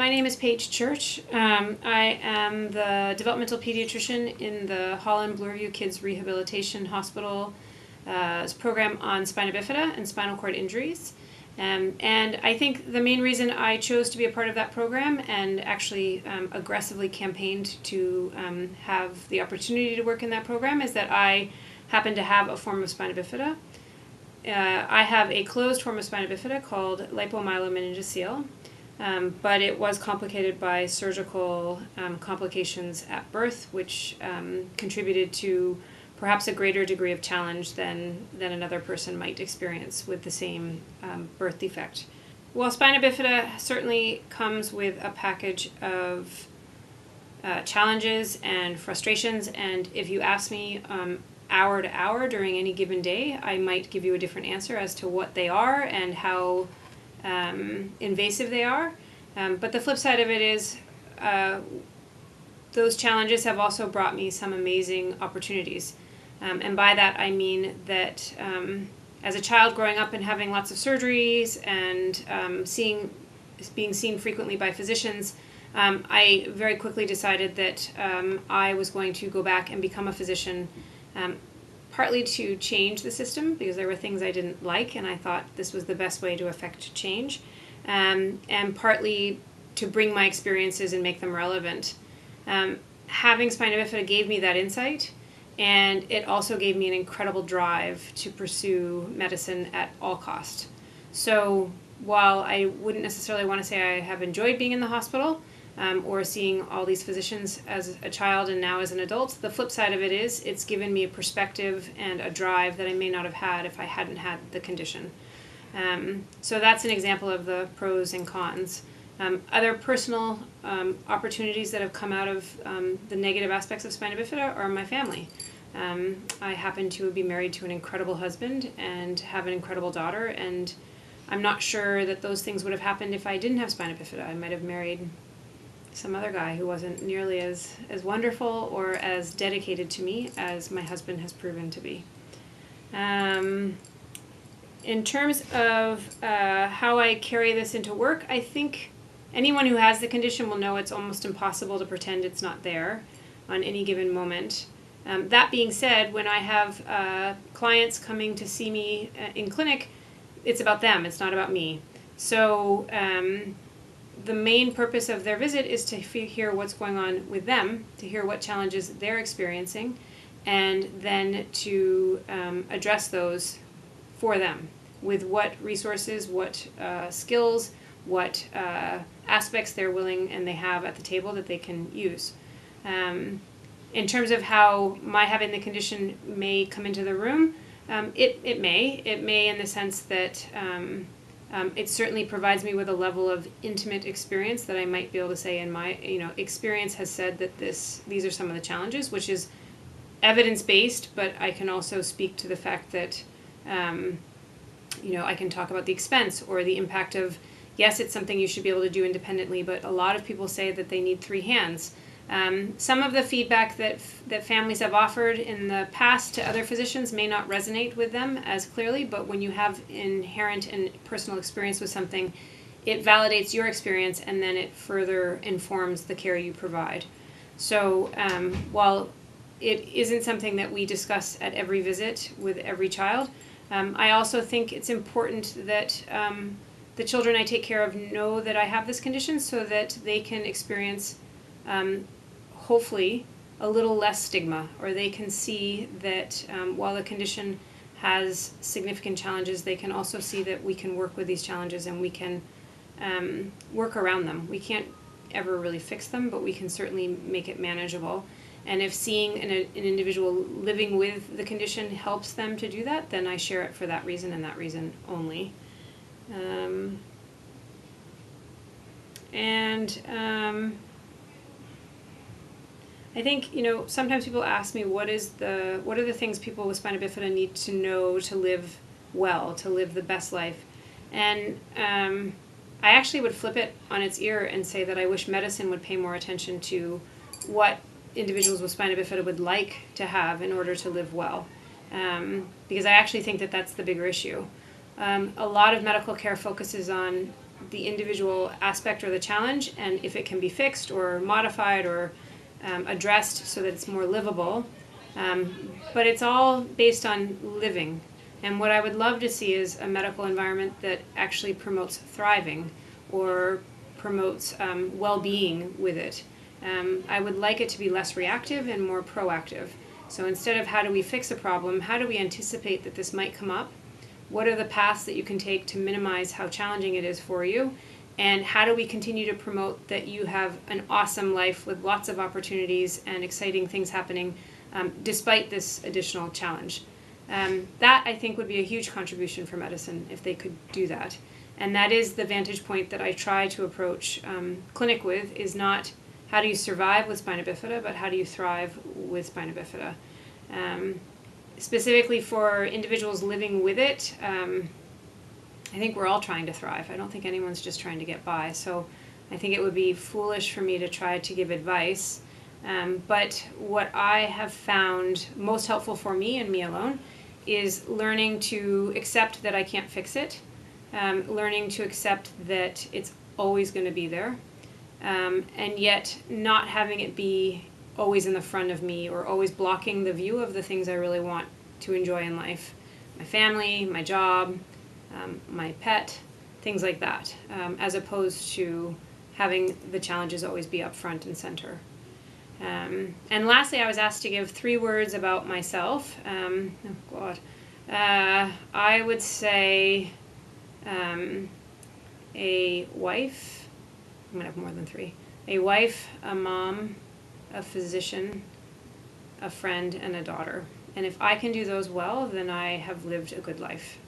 My name is Paige Church. I am the Developmental Pediatrician in the Holland Bloorview Kids Rehabilitation Hospital program on spina bifida and spinal cord injuries. And I think the main reason I chose to be a part of that program and actually aggressively campaigned to have the opportunity to work in that program is that I happen to have a form of spina bifida. I have a closed form of spina bifida called lipomyelomeningocele, but it was complicated by surgical complications at birth, which contributed to perhaps a greater degree of challenge than another person might experience with the same birth defect. While spina bifida certainly comes with a package of challenges and frustrations, and if you ask me hour to hour during any given day, I might give you a different answer as to what they are and how invasive they are. But the flip side of it is those challenges have also brought me some amazing opportunities. And by that I mean that as a child growing up and having lots of surgeries and being seen frequently by physicians, I very quickly decided that I was going to go back and become a physician, partly to change the system because there were things I didn't like and I thought this was the best way to affect change, and partly to bring my experiences and make them relevant. Having spina bifida gave me that insight, and it also gave me an incredible drive to pursue medicine at all cost. So while I wouldn't necessarily want to say I have enjoyed being in the hospital or seeing all these physicians as a child and now as an adult, the flip side of it is it's given me a perspective and a drive that I may not have had if I hadn't had the condition. So that's an example of the pros and cons. Other personal opportunities that have come out of the negative aspects of spina bifida are my family. I happen to be married to an incredible husband and have an incredible daughter, and I'm not sure that those things would have happened if I didn't have spina bifida. I might have married some other guy who wasn't nearly as wonderful or as dedicated to me as my husband has proven to be. In terms of how I carry this into work, I think anyone who has the condition will know it's almost impossible to pretend it's not there on any given moment. That being said, when I have clients coming to see me in clinic, it's about them, it's not about me. So the main purpose of their visit is to hear what's going on with them, to hear what challenges they're experiencing, and then to address those for them with what resources, what skills, what aspects they're willing and they have at the table that they can use. In terms of how my having the condition may come into the room, it may in the sense that it certainly provides me with a level of intimate experience that I might be able to say in my experience has said that these are some of the challenges, which is evidence-based, but I can also speak to the fact that I can talk about the expense or the impact of, yes, it's something you should be able to do independently, but a lot of people say that they need 3 hands. Some of the feedback that families have offered in the past to other physicians may not resonate with them as clearly, but when you have inherent and personal experience with something, it validates your experience and then it further informs the care you provide. So while it isn't something that we discuss at every visit with every child, I also think it's important that the children I take care of know that I have this condition so that they can experience hopefully a little less stigma, or they can see that while the condition has significant challenges, they can also see that we can work with these challenges and we can work around them. We can't ever really fix them, but we can certainly make it manageable. And if seeing an individual living with the condition helps them to do that, then I share it for that reason and that reason only. I think, sometimes people ask me what are the things people with spina bifida need to know to live well, to live the best life. And I actually would flip it on its ear and say that I wish medicine would pay more attention to what individuals with spina bifida would like to have in order to live well. Because I actually think that that's the bigger issue. A lot of medical care focuses on the individual aspect or the challenge, and if it can be fixed or modified or addressed so that it's more livable. But it's all based on living. And what I would love to see is a medical environment that actually promotes thriving or promotes well-being with it. I would like it to be less reactive and more proactive. So instead of how do we fix a problem, how do we anticipate that this might come up? What are the paths that you can take to minimize how challenging it is for you? And how do we continue to promote that you have an awesome life with lots of opportunities and exciting things happening despite this additional challenge? That, I think, would be a huge contribution for medicine if they could do that. And that is the vantage point that I try to approach clinic with, is not how do you survive with spina bifida, but how do you thrive with spina bifida. Specifically for individuals living with it, I think we're all trying to thrive. I don't think anyone's just trying to get by. So I think it would be foolish for me to try to give advice. But what I have found most helpful for me and me alone is learning to accept that I can't fix it, learning to accept that it's always going to be there, and yet not having it be always in the front of me or always blocking the view of the things I really want to enjoy in life. My family, my job, my pet, things like that, as opposed to having the challenges always be up front and center. And lastly, I was asked to give 3 words about myself. I would say a wife. I'm going to have more than 3. A wife, a mom, a physician, a friend, and a daughter. And if I can do those well, then I have lived a good life.